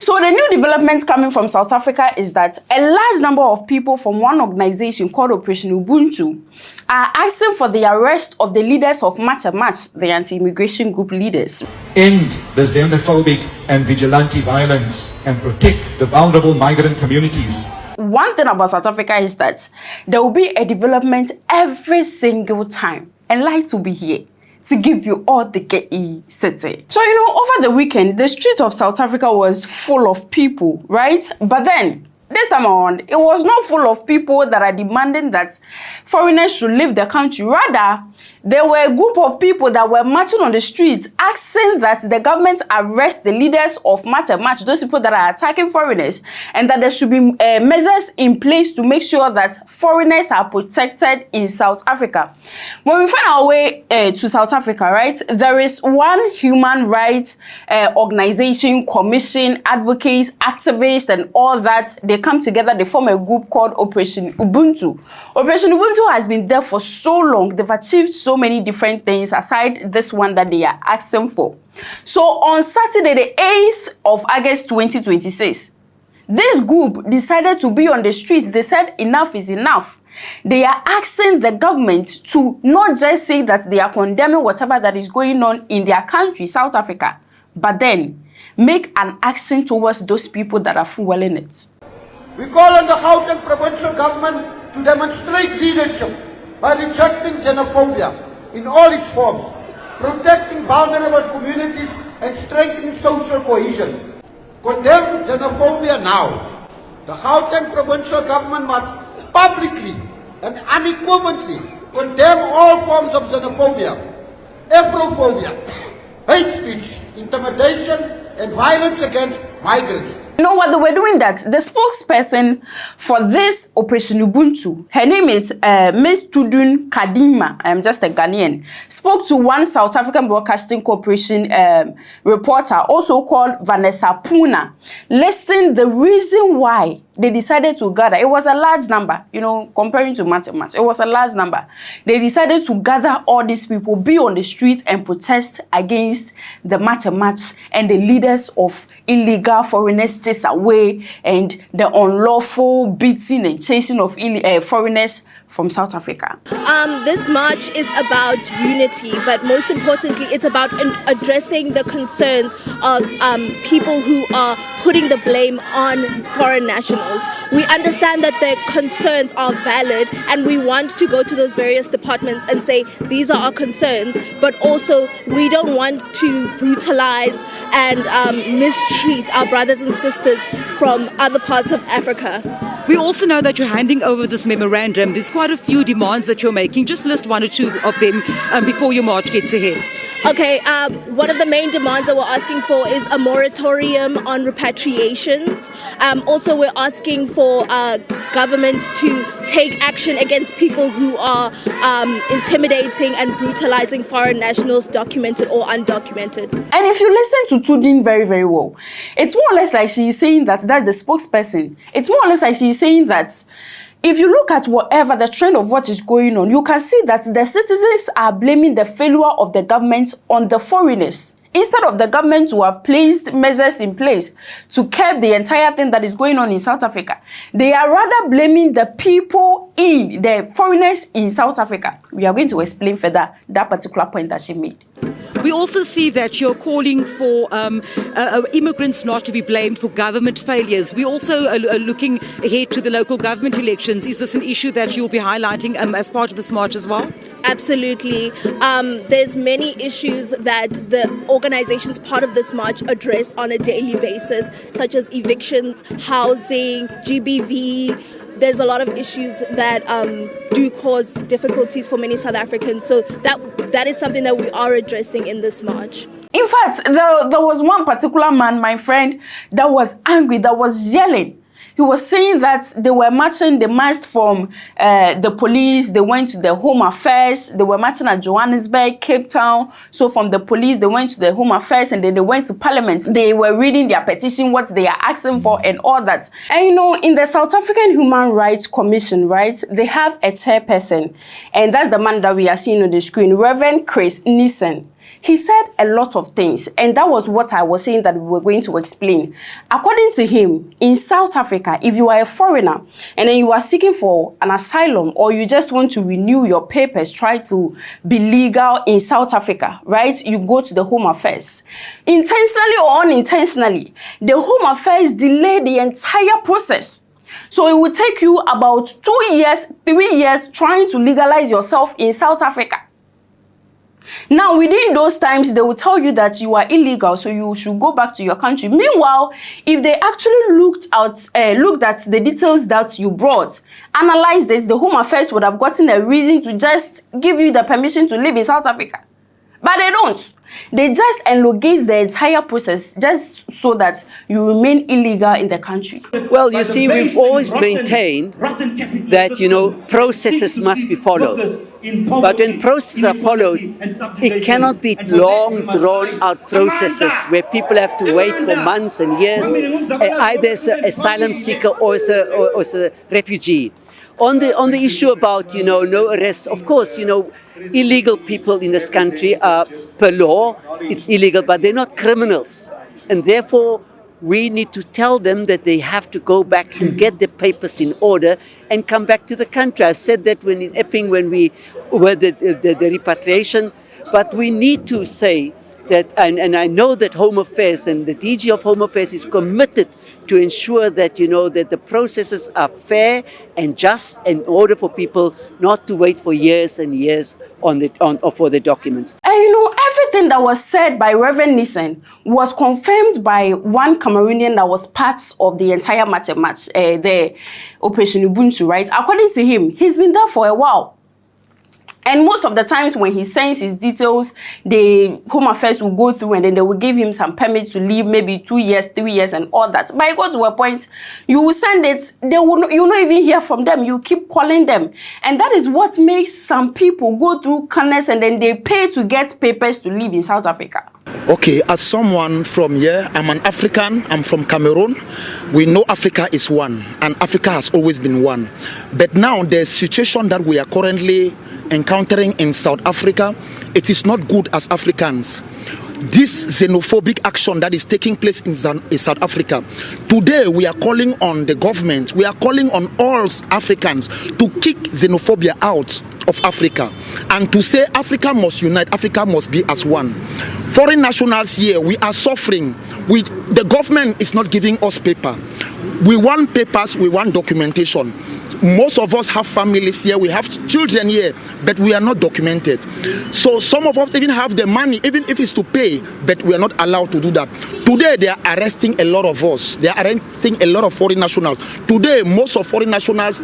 So the new development coming from South Africa is that a large number of people from one organization called Operation Ubuntu are asking for the arrest of the leaders of March, the anti-immigration group leaders. End the xenophobic and vigilante violence and protect the vulnerable migrant communities. One thing about South Africa is that there will be a development every single time, and light will be here to give you all the KE city. So, over the weekend, the street of South Africa was full of people, right? But then, this time around, it was not full of people that are demanding that foreigners should leave the country. Rather, there were a group of people that were marching on the streets asking that the government arrest the leaders of March, those people that are attacking foreigners, and that there should be measures in place to make sure that foreigners are protected in South Africa. When we find our way to South Africa, right, there is one human rights organization, commission, advocates, activists, and all that. They come together, they form a group called Operation Ubuntu. Operation Ubuntu has been there for so long. They've achieved so many different things aside this one that they are asking for. So on Saturday, the 8th of August 2026, this group decided to be on the streets. They said enough is enough. They are asking the government to not just say that they are condemning whatever that is going on in their country, South Africa, but then make an action towards those people that are fueling it. We call on the Gauteng provincial government to demonstrate leadership by rejecting xenophobia in all its forms, protecting vulnerable communities and strengthening social cohesion. Condemn xenophobia now. The Gauteng provincial government must publicly and unequivocally condemn all forms of xenophobia, Afrophobia, hate speech, intimidation, and violence against migrants. What they were doing that, the spokesperson for this Operation Ubuntu, her name is Ms. Tudun Kadima, I'm just a Ghanaian, spoke to one South African Broadcasting Corporation reporter, also called Vanessa Puna, listing the reason why they decided to gather. It was a large number, comparing to March. It was a large number. They decided to gather all these people, be on the street and protest against the March and the leaders of illegal foreigners chased away and the unlawful beating and chasing of foreigners from South Africa. This march is about unity, but most importantly, it's about addressing the concerns of people who are putting the blame on foreign nationals. We understand that their concerns are valid, and we want to go to those various departments and say these are our concerns, but also we don't want to brutalize and mistreat our brothers and sisters from other parts of Africa. We also know that you're handing over this memorandum. There's quite a few demands that you're making. Just list one or two of them before your march gets ahead. Okay, one of the main demands that we're asking for is a moratorium on repatriations. Also, we're asking for government to take action against people who are intimidating and brutalizing foreign nationals, documented or undocumented. And if you listen to Tudin very, very well, it's more or less like she's saying that's the spokesperson. It's more or less like she's saying that if you look at whatever the trend of what is going on, you can see that the citizens are blaming the failure of the government on the foreigners, instead of the government to have placed measures in place to curb the entire thing that is going on in South Africa. They are rather blaming the people the foreigners in South Africa. We are going to explain further that particular point that she made. We also see that you're calling for immigrants not to be blamed for government failures. We also are looking ahead to the local government elections. Is this an issue that you'll be highlighting as part of this march as well? Absolutely. There's many issues that the organizations part of this march address on a daily basis, such as evictions, housing, GBV. There's a lot of issues that do cause difficulties for many South Africans. So that is something that we are addressing in this march. In fact, there was one particular man, my friend, that was angry, that was yelling. He was saying that they were marching, they marched from the police, they went to the Home Affairs, they were marching at Johannesburg, Cape Town. So from the police, they went to the Home Affairs and then they went to Parliament. They were reading their petition, what they are asking for and all that. And in the South African Human Rights Commission, right, they have a chairperson. And that's the man that we are seeing on the screen, Reverend Chris Nissen. he said a lot of things, and that was what I was saying that we were going to explain. According to him, in South Africa, if you are a foreigner and then you are seeking for an asylum, or you just want to renew your papers, try to be legal in South Africa, right? You go to the Home Affairs. Intentionally or unintentionally, the Home Affairs delay the entire process. So it will take you about 2 years, 3 years trying to legalize yourself in South Africa. Now, within those times, they will tell you that you are illegal, so you should go back to your country. Meanwhile, if they actually looked at the details that you brought, analyzed it, the Home Affairs would have gotten a reason to just give you the permission to live in South Africa. But they don't. They just elongate the entire process just so that you remain illegal in the country. Well, you see, we've always maintained that, processes must be followed. But when processes are followed, it cannot be long, drawn-out processes where people have to wait for months and years, either as an asylum seeker or as a refugee. On the issue about, no arrests, of course, illegal people in this country are, per law, it's illegal, but they're not criminals. And therefore, we need to tell them that they have to go back and get their papers in order and come back to the country. I said that when in Epping, when we were the repatriation, but we need to say that, and I know that Home Affairs and the DG of Home Affairs is committed to ensure that, that the processes are fair and just in order for people not to wait for years and years for the documents. And everything that was said by Reverend Nissen was confirmed by one Cameroonian that was part of the entire match, the Operation Ubuntu, right? According to him, he's been there for a while. And most of the times when he sends his details, the Home Affairs will go through and then they will give him some permit to leave, maybe 2 years, 3 years and all that. But it got to a point, you will send it, you will not even hear from them. You keep calling them. And that is what makes some people go through kindness and then they pay to get papers to live in South Africa. Okay, as someone from here, I'm an African, I'm from Cameroon. We know Africa is one, and Africa has always been one. But now the situation that we are currently encountering in South Africa, it is not good as Africans. This xenophobic action that is taking place in South Africa, today we are calling on the government, we are calling on all Africans to kick xenophobia out of Africa and to say Africa must unite, Africa must be as one. Foreign nationals here, we are suffering. The government is not giving us paper. We want papers, we want documentation. Most of us have families here, we have children here, but we are not documented. So some of us even have the money, even if it's to pay, but we are not allowed to do that. Today they are arresting a lot of us. They are arresting a lot of foreign nationals. Today most of foreign nationals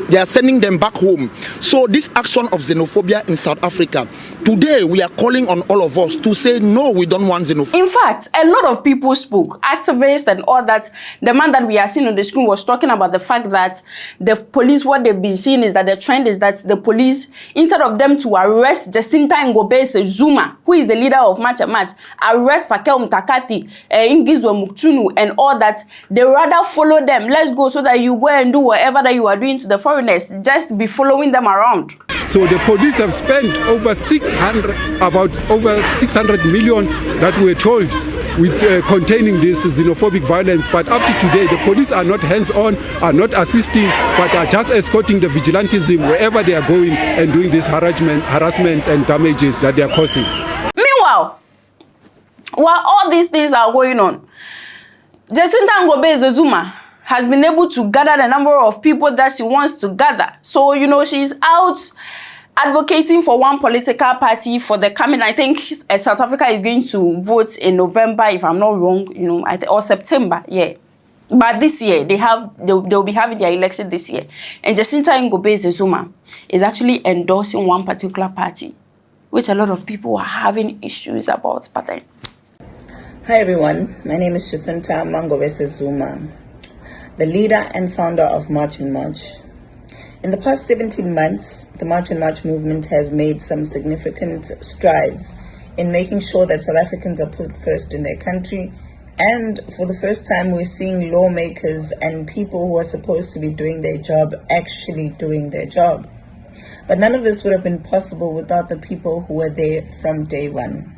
they are sending them back home. So this action of xenophobia in South Africa, today we are calling on all of us to say no, we don't want xenophobia. In fact, a lot of people spoke, activists and all that. The man that we are seeing on the screen was talking about the fact that the police, what they've been seeing is that the trend is that the police, instead of them to arrest Jacinta Ngobese Zuma, who is the leader of Match, arrest Pakel Mtakati, Ingizwe Muktunu and all that, they rather follow them. Let's go so that you go and do whatever that you are doing to the foreigners. Just be following them around. So the police have spent over 600 million that we're told with containing this xenophobic violence, but up to today the police are not hands-on, are not assisting, but are just escorting the vigilantism wherever they are going and doing this harassment and damages that they are causing. Meanwhile, while all these things are going on, Jacinta Ngobese Zuma has been able to gather the number of people that she wants to gather. So, she's out advocating for one political party for the coming, I think South Africa is going to vote in November, if I'm not wrong, or September, yeah. But this year, they'll be having their election this year. And Jacinta Ngobese Zuma is actually endorsing one particular party, which a lot of people are having issues about. But then, hi everyone, my name is Jacinta Ngobese Zuma, the leader and founder of March and March. In the past 17 months, the March and March movement has made some significant strides in making sure that South Africans are put first in their country. And for the first time, we're seeing lawmakers and people who are supposed to be doing their job actually doing their job. But none of this would have been possible without the people who were there from day one.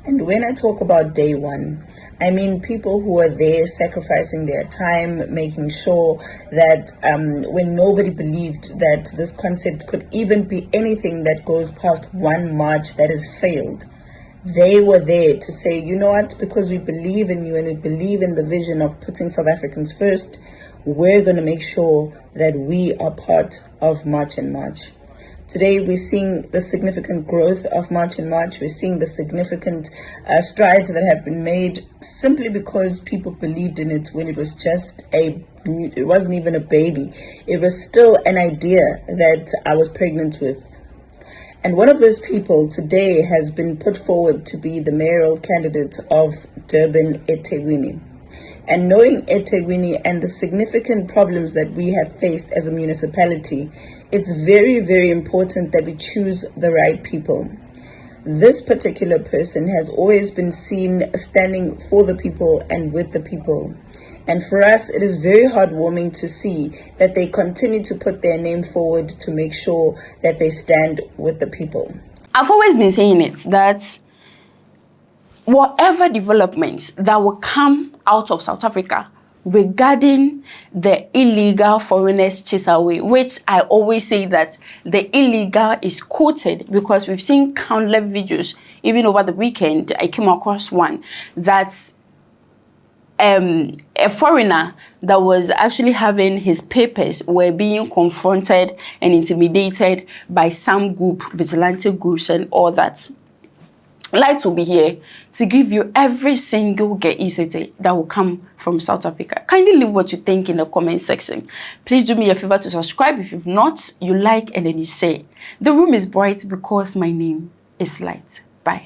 And when I talk about day one, I mean people who are there sacrificing their time, making sure that when nobody believed that this concept could even be anything that goes past one march that has failed, they were there to say, you know what, because we believe in you and we believe in the vision of putting South Africans first, we're going to make sure that we are part of March and March. Today, we're seeing the significant growth of March and March. We're seeing the significant strides that have been made simply because people believed in it when it was just it wasn't even a baby. It was still an idea that I was pregnant with. And one of those people today has been put forward to be the mayoral candidate of Durban, eThekwini. And knowing eThekwini and the significant problems that we have faced as a municipality, it's very, very important that we choose the right people. This particular person has always been seen standing for the people and with the people. And for us, it is very heartwarming to see that they continue to put their name forward to make sure that they stand with the people. I've always been saying it, that whatever developments that will come out of South Africa regarding the illegal foreigners chase away, which I always say that the illegal is quoted because we've seen countless videos. Even over the weekend, I came across one that's a foreigner that was actually having his papers were being confronted and intimidated by some group, vigilante groups and all that. Like to be here to give you every single GECT that will come from South Africa. Kindly leave what you think in the comment section. Please do me a favor to subscribe if you've not. You like and then you say. The room is bright because my name is Light. Bye.